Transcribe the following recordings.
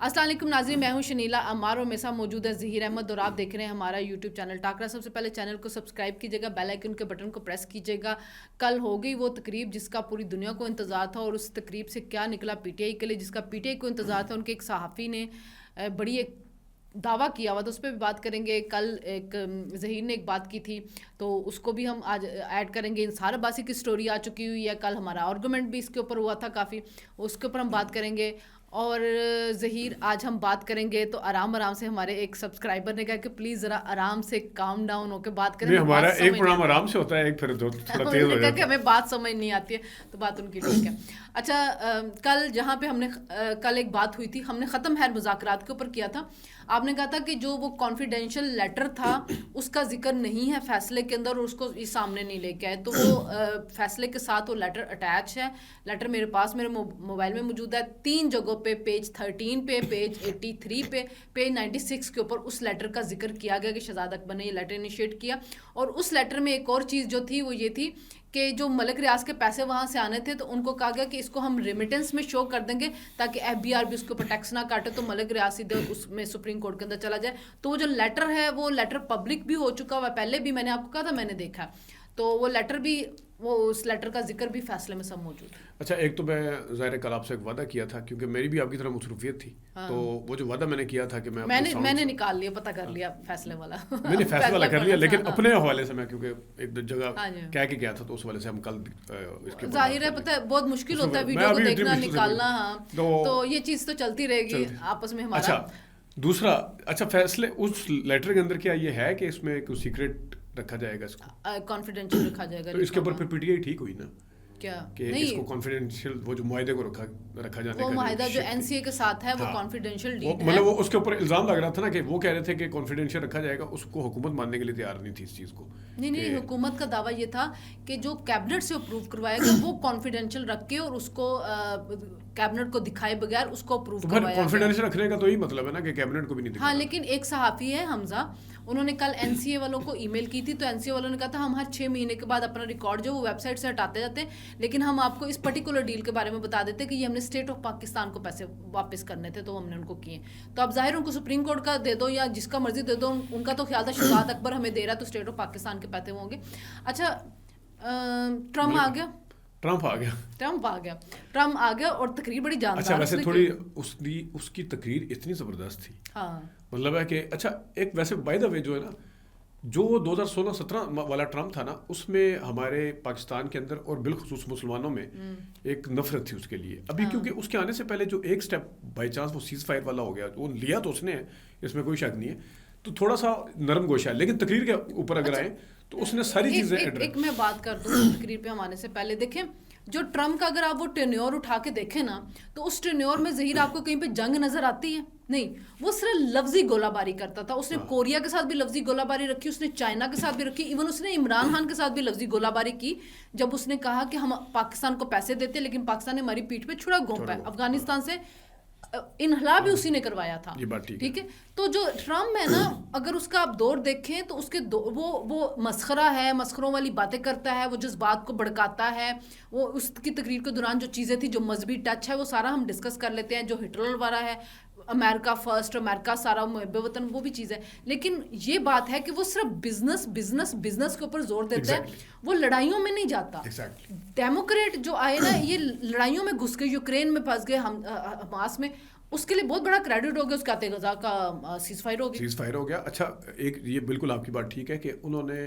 السلام علیکم ناظرین، میں ہوں شنیلا عمار اور میرے ساتھ موجود ہے ظہیر احمد اور آپ دیکھ رہے ہیں ہمارا یوٹیوب چینل ٹاکرا. سب سے پہلے چینل کو سبسکرائب کیجیے گا، بیل آئیکن کے بٹن کو پریس کیجیے گا. کل ہو گئی وہ تقریب جس کا پوری دنیا کو انتظار تھا، اور اس تقریب سے کیا نکلا پی ٹی آئی کے لیے جس کا پی ٹی آئی کو انتظار تھا. ان کے ایک صحافی نے بڑی ایک دعویٰ کیا ہوا، تو اس پہ بھی بات کریں گے. کل ایک ظہیر نے ایک بات کی تھی تو اس کو بھی ہم آج ایڈ کریں گے. انصار عباسی کی سٹوری آ چکی ہوئی ہے، کل ہمارا آرگومنٹ بھی اس کے اوپر ہوا تھا کافی، اس کے اوپر ہم بات کریں گے. اور ظہیر آج ہم بات کریں گے تو آرام سے ہمارے ایک سبسکرائبر نے کہا کہ پلیز ذرا آرام سے کام ڈاؤن ہو کے بات کریں. ہمارا ایک پروگرام آرام سے ہوتا ہے، ایک پھر تھوڑا تیز ہو جاتا ہے کہ ہمیں بات سمجھ نہیں آتی ہے، تو بات ان کی ٹھیک ہے. اچھا، کل جہاں پہ ہم نے کل ایک بات ہوئی تھی، ہم نے ختم خیر مذاکرات کے اوپر کیا تھا. آپ نے کہا تھا کہ جو وہ کانفیڈینشیل لیٹر تھا اس کا ذکر نہیں ہے فیصلے کے اندر، اور اس کو سامنے نہیں لے کے آئے. تو وہ فیصلے کے ساتھ وہ لیٹر اٹیچ ہے. لیٹر میرے پاس میرے موبائل میں موجود ہے 3 جگہوں پہ، پیج 13 پہ، پیج 83 پہ، پیج 96 کے اوپر اس لیٹر کا ذکر کیا گیا کہ شہزاد اکبر نے یہ لیٹر انیشیٹ کیا. اور اس لیٹر میں ایک اور چیز جو تھی وہ یہ تھی کہ جو ملک ریاض کے پیسے وہاں سے آنے تھے تو ان کو کہا گیا کہ اس کو ہم ریمیٹنس میں شو کر دیں گے تاکہ ایف بی آر بھی اس کے اوپر ٹیکس نہ کاٹے، تو ملک ریاض سیدھے اس میں سپریم کورٹ کے اندر چلا جائے. تو وہ جو لیٹر ہے وہ لیٹر پبلک بھی ہو چکا ہوا، پہلے بھی میں نے آپ کو کہا تھا، میں نے دیکھا. تو وہ لیٹر بھی، وہ اس لیٹر کا ذکر بھی فیصلے میں سب موجود ہے. اچھا، ایک تو میں ظاہر کل آپ سے ایک وعدہ کیا تھا، کیونکہ میری بھی آپ کی طرح مصروفیت تھی. تو وہ جو وعدہ میں نے کیا تھا کہ میں نے نکال لیا، پتہ کر لیا فیصلے والا. میں نے فیصلہ والا کر لیا، لیکن اپنے حوالے سے میں کیونکہ ایک جگہ کہہ کے گیا تھا تو اس حوالے سے ہم کل اس کے ظاہر ہے پتہ ہے بہت مشکل ہوتا ہے ویڈیو کو دیکھنا نکالنا. ہاں، تو یہ چیز تو چلتی رہے گی آپس میں ہمارا. اچھا دوسرا، اچھا فیصلے اس لیٹر کے اندر کیا یہ ہے کہ اس میں کوئی سیکرٹ رکھا جائے گا، اس کو کانفیڈینشیل رکھا جائے گا. تو اس کے اوپر پھر پی ٹی آئی ٹھیک ہوئی نا کیا کہ اس کو کانفیڈینشیل، وہ جو معاہدے کو رکھا جانے کا، وہ معاہدہ جو این سی اے کے ساتھ ہے وہ کانفیڈینشیل ڈیڈ ہے. مطلب وہ اس کے اوپر الزام لگ رہا تھا نا کہ وہ کہہ رہے تھے کہ کانفیڈینشیل رکھا جائے گا، اس کو حکومت ماننے کے لیے تیار نہیں تھی اس چیز کو. نہیں، حکومت کا دعویٰ یہ تھا کہ جو کیبنٹ سے اپروو کروایا گیا وہ کانفیڈینشیل رکھ کے اور اس کو کیبنٹ کو دکھائے بغیر اس کو اپروو کروایا گیا. کانفیڈینشیل رکھنے کا تو یہی مطلب ہے نا کہ کیبنٹ کو بھی نہیں دکھانا. ہاں، لیکن ایک صحافی ہے حمزہ، انہوں نے کل این سی اے والوں کو ای میل کی تھی، تو این سی اے والوں نے کہا تھا ہم ہر 6 مہینے کے بعد اپنا ریکارڈ جو وہ ویب سائٹ سے ہٹاتے جاتے ہیں، لیکن ہم آپ کو اس پرٹیکولر ڈیل کے بارے میں بتا دیتے کہ یہ ہم نے اسٹیٹ آف پاکستان کو پیسے واپس کرنے تھے تو ہم نے ان کو کیے. تو اب ظاہر ان کو سپریم کورٹ کا دے دو یا جس کا مرضی دے دو، ان کا تو خیال تھا شہزاد اکبر ہمیں دے رہا تو اسٹیٹ آف پاکستان کے پیسے ہوں گے. اچھا، ٹرمپ آ گیا اور تقریر بڑی جاندار. اچھا ویسے تھوڑی اس کی تقریر اتنی زبردست تھی. ہاں، مطلب ہے کہ اچھا ایک ویسے بائی دا وے جو ہے نا، جو 2016-17 والا ٹرمپ تھا نا، اس میں ہمارے پاکستان کے اندر اور بالخصوص مسلمانوں میں ایک نفرت تھی اس کے لیے. ابھی کیونکہ اس کے آنے سے پہلے جو ایک سٹیپ بائی چانس وہ سیز فائر والا ہو گیا، وہ لیا تو اس نے، اس میں کوئی شک نہیں ہے، تو تھوڑا سا نرم گوشہ ہے. لیکن تقریر کے اوپر اگر آئیں تو اس نے ساری چیزیں ایک میں بات کر دوں تقریر پہ ہم آنے سے پہلے. دیکھیں جو ٹرمپ کا اگر آپ وہ ٹینیور اٹھا کے دیکھیں نا، تو اس ٹینیور میں ظہیر آپ کو کہیں پہ جنگ نظر آتی ہے؟ نہیں، وہ صرف لفظی گولہ باری کرتا تھا. اس نے کوریا کے ساتھ بھی لفظی گولہ باری رکھی، اس نے چائنا کے ساتھ بھی رکھی، ایون اس نے عمران خان کے ساتھ بھی لفظی گولہ باری کی جب اس نے کہا کہ ہم پاکستان کو پیسے دیتے لیکن پاکستان نے ہماری پیٹھ پہ چھڑا گھونپا ہے. افغانستان سے انخلا بھی اسی نے کروایا تھا. ٹھیک ہے، تو جو ٹرمپ ہے نا، اگر اس کا آپ دور دیکھیں تو اس کے وہ مسخرہ ہے، مسخروں والی باتیں کرتا ہے، وہ جذبات کو بھڑکاتا ہے. وہ اس کی تقریر کے دوران جو چیزیں تھی، جو مذہبی ٹچ ہے، وہ سارا ہم ڈسکس کر لیتے ہیں. جو ہٹلر والا ہے، امریکہ فرسٹ، امریکہ سارا محب وطن، وہ بھی چیز ہے. لیکن یہ بات ہے کہ وہ صرف بزنس کے اوپر زور دیتا ہے، وہ لڑائیوں میں نہیں جاتا. ڈیموکریٹ جو آئے نا، یہ لڑائیوں میں گھس گئے، یوکرین میں پھنس گئے، حماس میں، اس کے لیے بہت بڑا کریڈٹ ہو گیا. اس کے غزہ کا سیز فائر ہو گیا. اچھا ایک یہ بالکل آپ کی بات ٹھیک ہے کہ انہوں نے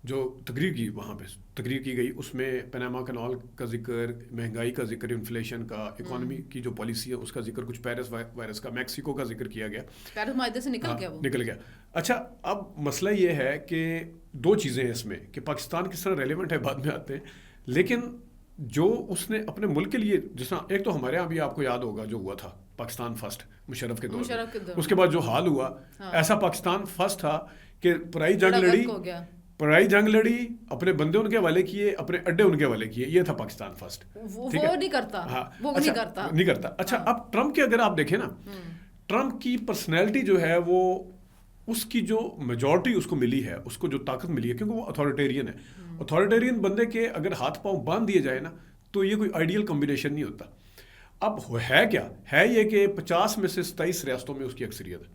جو تقریر کی، وہاں پہ تقریر کی گئی، اس میں پیناما کینال کا ذکر، مہنگائی کا ذکر، انفلیشن کا، اکانومی کی جو پالیسی ہے اس کا ذکر، کچھ پیرس وائرس کا، میکسیکو کا ذکر کیا گیا. پیرس معاہدے سے نکل گیا. اچھا اب مسئلہ یہ ہے کہ 2 چیزیں ہیں اس میں کہ پاکستان کس طرح ریلیونٹ ہے بعد میں آتے ہیں، لیکن جو اس نے اپنے ملک کے لیے، جس طرح ایک تو ہمارے یہاں بھی آپ کو یاد ہوگا جو ہوا تھا پاکستان فرسٹ مشرف کے دور میں، اس کے بعد جو حال ہوا، ایسا پاکستان فرسٹ تھا کہ پرائی جنگ لڑی، اپنے بندے ان کے حوالے کیے، اپنے اڈے ان کے حوالے کیے. یہ تھا پاکستان فرسٹ. وہ نہیں کرتا. اچھا اب ٹرمپ کے اگر آپ دیکھیں نا، ٹرمپ کی پرسنالٹی جو ہے، وہ اس کی جو میجورٹی اس کو ملی ہے، اس کو جو طاقت ملی ہے، کیونکہ وہ اتھارٹیرین ہے. اتھارٹیرین بندے کے اگر ہاتھ پاؤں باندھ دیے جائے نا، تو یہ کوئی آئیڈیل کمبینیشن نہیں ہوتا. اب ہے کیا ہے یہ کہ 50 میں سے 27 ریاستوں میں اس کی اکثریت ہے.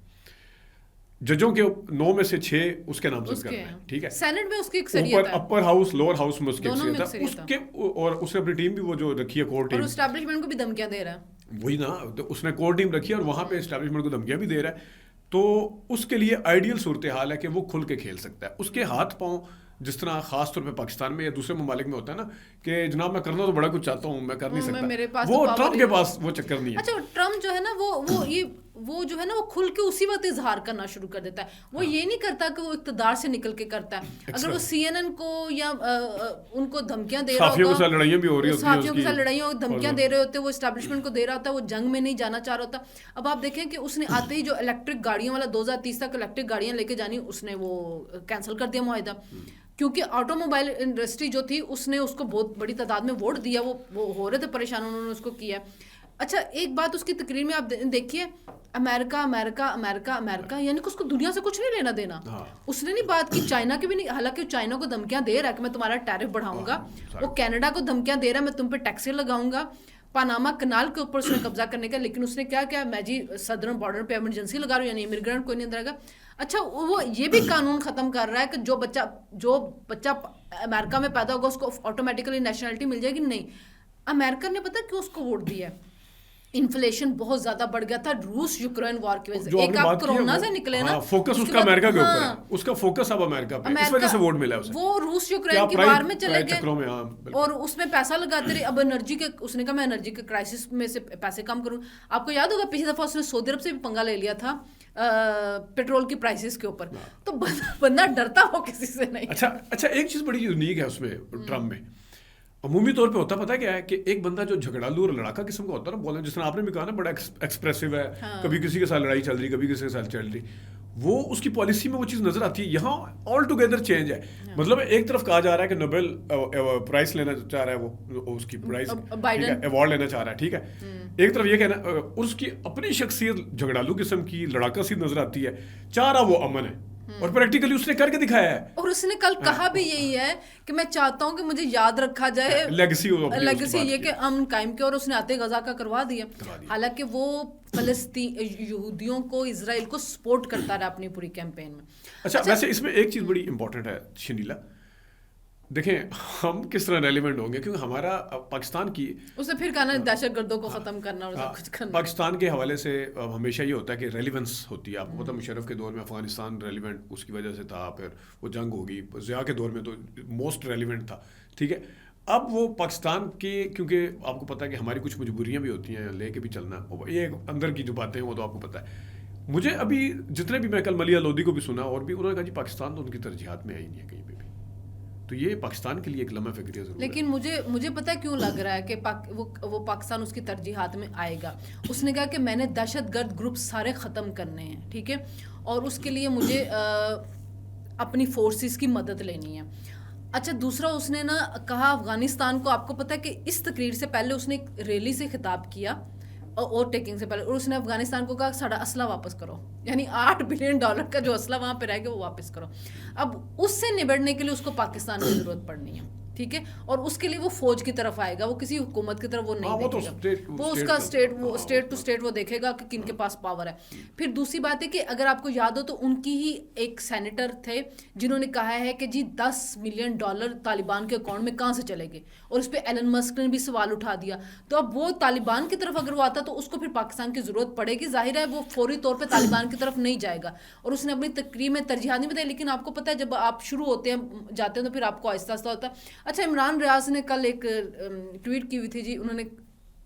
ججوں کے 9 میں سے 6 اس کے نامزد کرنا ہے, ٹھیک ہے. سینٹ میں اس کی اکثریت ہے, اپر ہاؤس لوور ہاؤس میں اس کی دونوں میں اکثریت ہے. اس اکثریت کے اور اس نے اپنی ٹیم بھی وہ جو رکھی ہے کور اور ٹیم, اسٹیبلشمنٹ کو بھی دھمکیاں دے رہا ہے. وہی نا, اس نے کور ٹیم رکھی ہے اور وہاں پہ اسٹیبلشمنٹ کو دھمکیاں بھی دے رہا ہے. تو اس کے لیے آئیڈیل صورتحال ہے کہ وہ کھل کے کھیل سکتا ہے. اس کے ہاتھ پاؤں جس طرح خاص طور پہ پاکستان میں یا دوسرے ممالک میں ہوتا ہے نا کہ جناب میں کرنا تو بڑا کچھ چاہتا ہوں, میں کر نہیں سکتا, وہ ٹرمپ کے پاس وہ چکر نہیں ہے. اچھا ٹرمپ جو ہے نا وہ جو ہے نا وہ کھل کے اسی وقت اظہار کرنا شروع کر دیتا ہے. وہ یہ نہیں کرتا کہ وہ اقتدار سے نکل کے کرتا ہے. اگر وہ سی این این کو یا ان کو دھمکیاں دے رہا ہوتا, صحافیوں کے ساتھ لڑائیاں بھی ہو رہی ہوتی ہیں, صحافیوں کے ساتھ لڑائیاں دھمکیاں دے رہے ہوتے, وہ اسٹیبلشمنٹ کو دے رہا ہوتا, وہ جنگ میں نہیں جانا چاہ رہا ہوتا. اب آپ دیکھیں کہ اس نے آتے ہی جو الیکٹرک گاڑیوں والا 2030 تک الیکٹرک گاڑیاں لے کے جانی, اس نے وہ کینسل کر دیا معاہدہ, کیونکہ آٹو موبائل انڈسٹری جو تھی اس نے اس کو بہت بڑی تعداد میں ووٹ دیا, وہ ہو رہے تھے پریشان, انہوں نے اس کو کیا. اچھا ایک بات اس کی تقریر میں آپ دیکھیے, امریکہ امریکہ امریکہ امریکہ, یعنی کہ اس کو دنیا سے کچھ نہیں لینا دینا. اس نے نہیں بات کی چائنا کی بھی نہیں, حالانکہ چائنا کو دھمکیاں دے رہا ہے کہ میں تمہارا ٹیرف بڑھاؤں گا, وہ کینیڈا کو دھمکیاں دے رہا ہے میں تم پہ ٹیکسیں لگاؤں گا, پاناما کنال کے اوپر اس نے قبضہ کرنے کا, لیکن اس نے کیا کیا, میں جی سدرن بارڈر پہ ایمرجنسی لگا رہا ہوں, یعنی امیگرینٹ کوئی نہیں اندر آئے گا. اچھا وہ یہ بھی قانون ختم کر رہا ہے کہ جو بچہ امریکہ میں پیدا ہوگا اس کو آٹومیٹکلی نیشنلٹی مل جائے گی. نہیں, امریکہ نے پتا کیوں اس کو ووٹ دیا ہے, انفلیشن بہت زیادہ بڑھ گیا تھا روس یوکرین وار کی وجہ سے. ایک آپ کرونا سے نکلے نا, فوکس اس کا امریکہ کے اوپر ہے, اس کا فوکس اب امریکہ پہ, اس وجہ سے ووٹ ملا ہے اسے. وہ روس یوکرین کی وار میں چلے گئے اور اس میں پیسہ لگاتے رہے. اب انرجی کے, اس نے کہا میں انرجی کے کرائسس میں سے پیسے کم کروں. آپ کو یاد ہوگا پچھلی دفعہ اس نے سعودی عرب سے بھی پنگا لے لیا تھا پیٹرول کی پرائسز کے اوپر, تو بندہ ڈرتا ہو کسی سے نہیں. اچھا ایک چیز بڑی یونیک ہے اس میں, ٹرمپ میں عمومی طور پہ ہوتا پتہ کیا ہے کہ ایک بندہ جو جھگڑالو اور لڑاکا قسم کا ہوتا ہے نا, بولیں جس طرح آپ نے بھی کہا نا بڑا ایکسپریسو ہے, کبھی کسی کے ساتھ لڑائی چل رہی, کبھی کسی کے ساتھ چل رہی, وہ اس کی پالیسی میں وہ چیز نظر آتی ہے. یہاں آل ٹوگیدر چینج ہے. مطلب ایک طرف کہا جا رہا ہے کہ نوبل پرائز لینا چاہ رہا ہے, وہ اس کی پرائز ایوارڈ لینا چاہ رہا ہے, ٹھیک ہے. ایک طرف یہ کہنا اس کی اپنی شخصیت جھگڑالو قسم کی لڑاکا سی نظر آتی ہے, چاہ رہا وہ امن ہے, اور پریکٹیکلی اس نے کر کے دکھایا ہے. اور اس نے کل کہا بھی یہی ہے کہ میں چاہتا ہوں کہ مجھے یاد رکھا جائے لیگیسی یہ کہ امن قائم کیا, اور اس نے آتے غزہ کا کروا دیا. حالانکہ وہ فلسطین یہودیوں کو اسرائیل کو سپورٹ کرتا رہا اپنی پوری کیمپین میں. اچھا ویسے اس میں ایک چیز بڑی امپورٹنٹ ہے شنیلا, دیکھیں ہم کس طرح ریلیونٹ ہوں گے, کیونکہ ہمارا پاکستان کی اسے پھر کہنا دہشت گردوں کو ختم کرنا اور سب کچھ کرنا. پاکستان کے حوالے سے ہمیشہ یہ ہوتا ہے کہ ریلیونس ہوتی ہے. آپ کو پتہ مشرف کے دور میں افغانستان ریلیونٹ اس کی وجہ سے تھا, پھر وہ جنگ ہوگی, ضیاء کے دور میں تو موسٹ ریلیونٹ تھا, ٹھیک ہے. اب وہ پاکستان کے, کیونکہ آپ کو پتہ ہے کہ ہماری کچھ مجبوریاں بھی ہوتی ہیں, لے کے بھی چلنا, یہ اندر کی جو باتیں ہیں وہ تو آپ کو پتہ ہے. مجھے ابھی جتنے بھی, میں کل ملیح لودھی کو بھی سنا اور بھی, انہوں نے کہا جی پاکستان تو ان کی ترجیحات میں آئی نہیں ہے کہیں پہ بھی. تو یہ پاکستان کے لیے ایک لمحہ فکریہ ضرور ہے. لیکن مجھے پتہ کیوں لگ رہا ہے کہ وہ پاکستان اس کی ترجیحات میں آئے گا. اس نے کہا کہ میں نے دہشت گرد گروپ سارے ختم کرنے ہیں, ٹھیک ہے, اور اس کے لیے مجھے اپنی فورسز کی مدد لینی ہے. اچھا دوسرا اس نے نا کہا افغانستان کو, آپ کو پتہ ہے کہ اس تقریر سے پہلے اس نے ایک ریلی سے خطاب کیا اور ٹیکنگ سے پہلے, اور اس نے افغانستان کو کہا ساڑھا اسلحہ واپس کرو, یعنی $8 بلین کا جو اسلحہ وہاں پہ رہ گیا وہ واپس کرو. اب اس سے نبڑنے کے لیے اس کو پاکستان کی ضرورت پڑنی ہے, ٹھیک ہے, اور اس کے لیے وہ فوج کی طرف آئے گا, وہ کسی حکومت کی طرف وہ نہیں دیکھے گا, وہ اس کا اسٹیٹ ٹو اسٹیٹ وہ دیکھے گا کہ کن کے پاس پاور ہے. پھر دوسری بات ہے کہ اگر آپ کو یاد ہو تو ان کی ہی ایک سینیٹر تھے جنہوں نے کہا ہے کہ جی $10 ملین طالبان کے اکاؤنٹ میں کہاں سے چلے گئے, اور اس پہ ایلن مسک نے بھی سوال اٹھا دیا. تو اب وہ طالبان کی طرف اگر وہ آتا تو اس کو پھر پاکستان کی ضرورت پڑے گی. ظاہر ہے وہ فوری طور پہ طالبان کی طرف نہیں جائے گا, اور اس نے اپنی تقریر میں ترجیحات نہیں بتائی. لیکن آپ کو پتہ ہے جب آپ شروع ہوتے ہیں جاتے ہیں تو پھر آپ کو آہستہ آہستہ ہوتا ہے. اچھا عمران ریاض نے کل ایک ٹویٹ کی ہوئی تھی جی, انہوں نے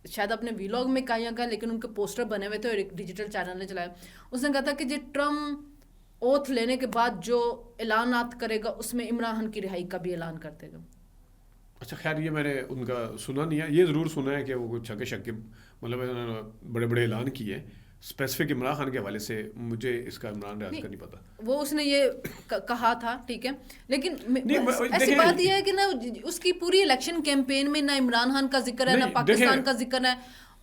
شاید اپنے ویلاگ میں کہا, لیکن ان کے پوسٹر بنے ہوئے تھے اور ایک ڈیجیٹل چینل نے چلایا. اس نے کہا تھا کہ جی ٹرمپ اوتھ لینے کے بعد جو اعلانات کرے گا اس میں عمران خان کی رہائی کا بھی اعلان کر دے گا. اچھا خیر یہ میں نے ان کا سنا نہیں ہے, یہ ضرور سنا ہے کہ وہ کچھ چھکے شکے مطلب بڑے بڑے اعلان کیے اسپیسیفک عمران خان کے حوالے سے. مجھے اس کا عمران ریاض کا نہیں پتا, وہ اس نے یہ کہا تھا, ٹھیک ہے, لیکن ایسی بات یہ ہے کہ نا اس کی پوری الیکشن کیمپین میں نہ عمران خان کا ذکر ہے نہ پاکستان کا ذکر ہے,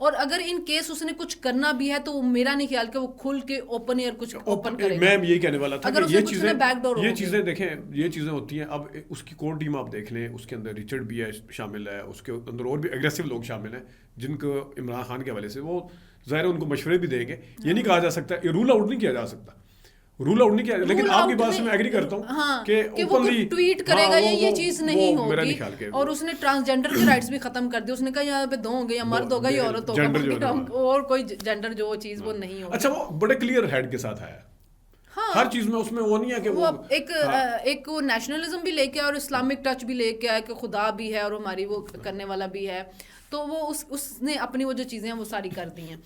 اور اگر ان کیس اس نے کچھ کرنا بھی ہے تو میرا نہیں خیال کہ وہ کھل کے اوپن ایئر کچھ اوپن کرے گا. میں یہی کہنے والا تھا کہ یہ چیزیں دیکھیں، یہ چیزیں ہوتی ہیں. اب اس کی کور ٹیم آپ دیکھ لیں، اس کے اندر رچرڈ بھی ہے شامل ہے، اس کے اندر اور بھی اگریسو لوگ شامل ہیں جن کو عمران خان کے حوالے سے وہ ظاہر ان کو مشورے بھی دیں گے. یہ نہیں کہا جا سکتا، یہ رول آؤٹ نہیں کیا جا سکتا، رول آؤٹ نہیں کیا. لیکن آپ کی بات سے میں ایگری کرتا ہوں کہ وہ ٹویٹ کرے گا یہ چیز نہیں ہوگی. اور اس نے ٹرانسجینڈر کے رائٹس بھی ختم کر دیے. اس نے کہا یہاں پہ دو ہوں گے، یا مرد ہوگا یا عورت ہوگا، اور کوئی جینڈر جو چیز وہ نہیں ہوگی. اچھا وہ بڑے کلیئر ہیڈ کے ساتھ آیا ہر چیز میں، اس میں وہ نہیں ہے کہ وہ ایک وہ نیشنلزم بھی لے کے اور اسلامک ٹچ بھی لے کے آیا کہ خدا بھی ہے اور ہماری وہ کرنے والا بھی ہے. تو وہ اس نے اپنی وہ جو چیزیں ہیں وہ ساری کر دی ہیں.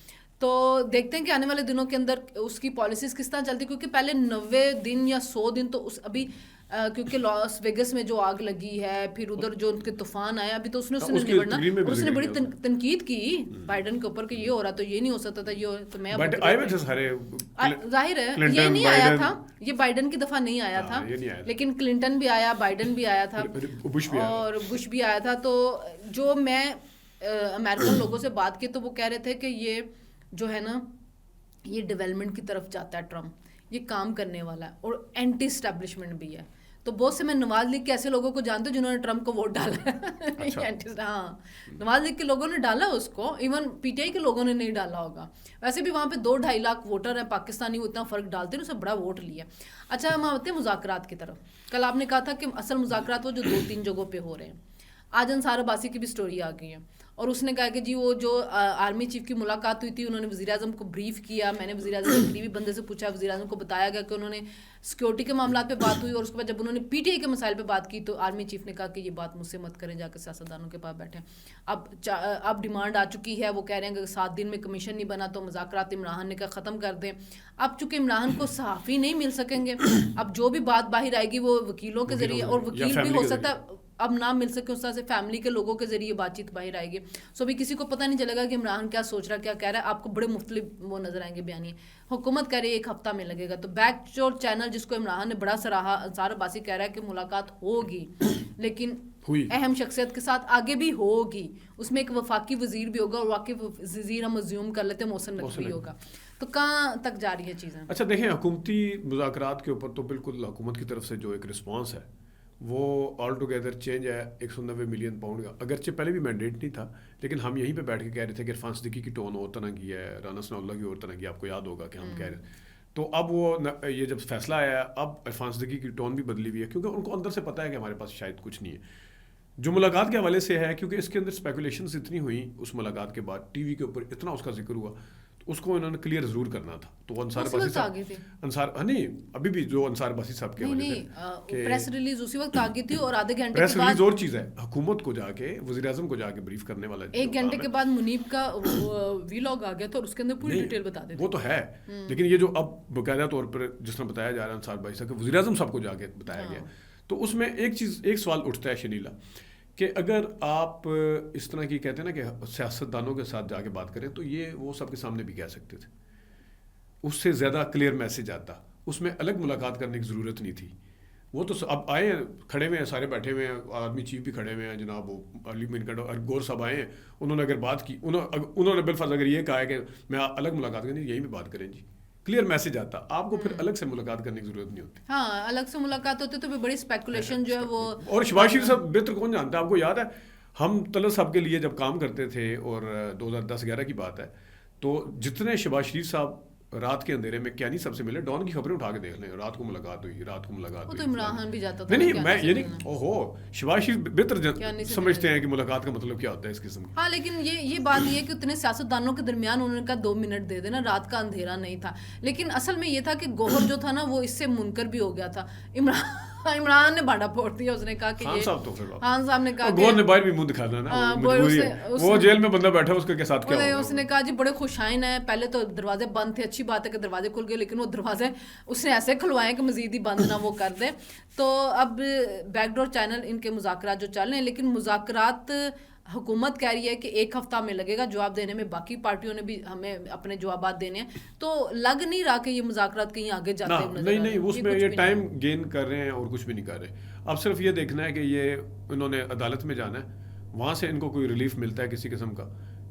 تو دیکھتے ہیں کہ آنے والے دنوں کے اندر اس کی پالیسیز کس طرح چلتی، کیونکہ پہلے 90 دن یا 100 دن تو ابھی کیونکہ لاس ویگس میں جو آگ لگی ہے، پھر ادھر جو ان کے طوفان آیا، ابھی تو اس نے نبڑنا، اس نے بڑی تنقید کی بائیڈن کے اوپر کہ یہ ہو رہا تو یہ نہیں ہو سکتا تھا، یہ تو میں ظاہر ہے یہ نہیں آیا تھا، یہ بائیڈن کی دفعہ نہیں آیا تھا، لیکن کلنٹن بھی آیا، بائیڈن بھی آیا تھا اور بش بھی آیا تھا. تو جو میں امریکن لوگوں سے بات کی تو وہ کہہ رہے تھے کہ یہ جو ہے نا یہ ڈیولپمنٹ کی طرف جاتا ہے ٹرمپ، یہ کام کرنے والا ہے اور اینٹی اسٹیبلشمنٹ بھی ہے. تو بہت سے میں نواز لیگ کے ایسے لوگوں کو جانتے ہوں جنہوں نے ٹرمپ کو ووٹ ڈالا ہے. ہاں نواز لیگ کے لوگوں نے ڈالا اس کو، ایون پی ٹی آئی کے لوگوں نے نہیں ڈالا ہوگا. ویسے بھی وہاں پہ 2-2.5 لاکھ ووٹر ہیں پاکستانی، وہ اتنا فرق ڈالتے ہیں، اسے بڑا ووٹ لیا. اچھا ہم آتے ہیں مذاکرات کی طرف. کل آپ نے کہا تھا کہ اصل مذاکرات وہ جو 2-3 جگہوں پہ ہو رہے ہیں. آج انصار عباسی کی بھی سٹوری آ گئی ہے اور اس نے کہا کہ جی وہ جو آرمی چیف کی ملاقات ہوئی تھی، انہوں نے وزیر اعظم کو بریف کیا. میں نے وزیر اعظم کے قریبی بندے سے پوچھا، وزیر اعظم کو بتایا گیا کہ انہوں نے سیکورٹی کے معاملات پہ بات ہوئی، اور اس کے بعد جب انہوں نے پی ٹی آئی کے مسائل پہ بات کی تو آرمی چیف نے کہا کہ یہ بات مجھ سے مت کریں، جا کے سیاستدانوں کے پاس بیٹھیں. اب ڈیمانڈ آ چکی ہے، وہ کہہ رہے ہیں کہ 7 دن میں کمیشن نہیں بنا تو مذاکرات عمران نے کہا ختم کر دیں. اب چونکہ عمران کو صحافی نہیں مل سکیں گے، اب جو بھی بات باہر آئے گی وہ وکیلوں کے ذریعے، اور وکیل بھی ہو سکتا ہے اب نہ مل سکے، اس طرح سے فیملی کے لوگوں کے ذریعے بات چیت باہر آئے گی. سو بھی کسی کو پتہ نہیں چلے گا کہ عمران کیا سوچ رہا ہے، کیا کہہ رہا ہے. آپ کو بڑے مختلف وہ نظر آئیں گے بیانیے. حکومت کہہ رہی ہے 1 ہفتہ میں لگے گا. تو بیک چور چینل جس کو عمران نے بڑا سراہا، انصار عباسی کہہ رہا ہے کہ ملاقات ہوگی لیکن اہم شخصیت کے ساتھ آگے بھی ہوگی. اس میں ایک وفاقی وزیر بھی ہوگا، اور واقعی وزیر ہم ازیوم کر لیتے ہیں محسن نقوی ہوگا. تو کہاں تک جا رہی ہے چیزیں؟ اچھا دیکھیں، حکومتی مذاکرات کے اوپر تو بالکل حکومت کی طرف سے جو ایک رسپانس ہے وہ آل ٹوگیدر چینج ہے. 190 ملین پاؤنڈ کا اگرچہ پہلے بھی مینڈیٹ نہیں تھا، لیکن ہم یہیں پہ بیٹھ کے کہہ رہے تھے کہ عرفان صدیقی کی ٹون اور طرح کی ہے، رانا ثناء اللہ کی اور طرح کی. آپ کو یاد ہوگا کہ ہم کہہ رہے تھے. تو اب وہ یہ جب فیصلہ آیا، اب عرفان صدیقی کی ٹون بھی بدلی ہوئی ہے، کیونکہ ان کو اندر سے پتہ ہے کہ ہمارے پاس شاید کچھ نہیں ہے. جو ملاقات کے حوالے سے ہے، کیونکہ اس کے اندر اسپیکولیشنز اتنی ہوئیں اس ملاقات کے بعد، ٹی وی کے اوپر اتنا اس کا ذکر ہوا، اس کو انہوں نے کلیئر ضرور کرنا تھا. تو انصار باسی صاحب نہیں ابھی بھی جو انصار باسی صاحب کے حوالے سے پریس ریلیز اسی وقت آ گئی تھی، اور آدھے گھنٹے پریس ریلیز اور چیز ہے، حکومت کو جا کے وزیر اعظم کو جا کے بریف کرنے والا 1 گھنٹے کے بعد منیب کا ویلاگ آ گیا تھا اور اس کے اندر پوری ڈیٹیل بتا دیتے. وہ تو ہے، لیکن یہ جو اب باقاعدہ طور پر جس طرح بتایا جا رہا ہے انصار باسی صاحب کے وزیر اعظم صاحب کو جا کے بتایا گیا، تو اس میں ایک سوال اٹھتا ہے شنیلا کہ اگر آپ اس طرح کی کہتے ہیں نا کہ سیاستدانوں کے ساتھ جا کے بات کریں، تو یہ وہ سب کے سامنے بھی کہہ سکتے تھے، اس سے زیادہ کلیئر میسج آتا. اس میں الگ ملاقات کرنے کی ضرورت نہیں تھی. وہ تو اب آئے ہیں، کھڑے ہوئے ہیں، سارے بیٹھے ہوئے ہیں، آرمی چیف بھی کھڑے ہوئے ہیں، جناب وہ علی مینکڈ اور گور صاحب آئے ہیں. انہوں نے اگر بات کی، انہوں نے بالفرض اگر یہ کہا ہے کہ میں الگ ملاقات کریں، یہیں بھی بات کریں جی، کلیئر میسج آتا. آپ کو پھر الگ سے ملاقات کرنے کی ضرورت نہیں ہوتی. ہاں الگ سے ملاقات ہوتی تو بڑی اسپیکولیشن جو ہے وہ. اور شہباز شریف صاحب بہتر کون جانتا ہے، آپ کو یاد ہے ہم طلعت صاحب کے لیے جب کام کرتے تھے، اور 2010-11 کی بات ہے، تو جتنے شہباز شریف صاحب رات کے اندھیرے میں کیا نہیں سب سے ملے، ڈان کی خبریں اٹھا کے دیکھ لیں، رات کو ملاقات ہوئی، رات کو ملاقات ہوئی. تو عمران خان بھی جاتا تھا. نہیں میں یہ نہیں، اوہو شہباز شریف بہتر سمجھتے ہیں کہ ملاقات کا مطلب کیا ہوتا ہے اس قسم کی. ہاں لیکن یہ بات یہ ہے کہ اتنے سیاستدانوں کے درمیان انہوں نے کہا 2 منٹ دے دینا، رات کا اندھیرا نہیں تھا. لیکن اصل میں یہ تھا کہ گوہر جو تھا نا وہ اس سے منکر بھی ہو گیا تھا. عمران نے بانڈا پھوڑ دیا. اس نے کہا کہ خان صاحب نے کہا گور نے باہر بھی منہ دکھانا نا، وہ جیل میں بندہ بیٹھا اس کے ساتھ کیا ہوگا. اس نے کہا جی بڑے خوشائن ہیں، پہلے تو دروازے بند تھے، اچھی بات ہے کہ دروازے کھل گئے، لیکن وہ دروازے اس نے ایسے کھلوائے کہ مزید ہی بند نہ وہ کر دے. تو اب بیک ڈور چینل ان کے مذاکرات جو چل رہے ہیں، لیکن مذاکرات حکومت کہہ رہی ہے کہ 1 ہفتہ میں لگے گا جواب دینے میں، باقی پارٹیوں نے بھی ہمیں اپنے جوابات دینے ہیں. تو لگ نہیں رہا کہ یہ مذاکرات کہیں آگے جاتے ہیں. نہیں اس میں یہ ٹائم گین کر رہے ہیں اور کچھ بھی نہیں کر رہے. اب صرف یہ دیکھنا ہے کہ یہ انہوں نے عدالت میں جانا ہے، وہاں سے ان کو کوئی ریلیف ملتا ہے کسی قسم کا.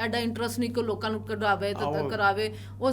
ਐਡਾ ਇੰਟਰਸਟ ਨਹੀਂ ਕਿ ਲੋਕਾਂ ਨੂੰ ਕਢਾਵੇ ਤੇ ਕਰਾਵੇ, ਉਹ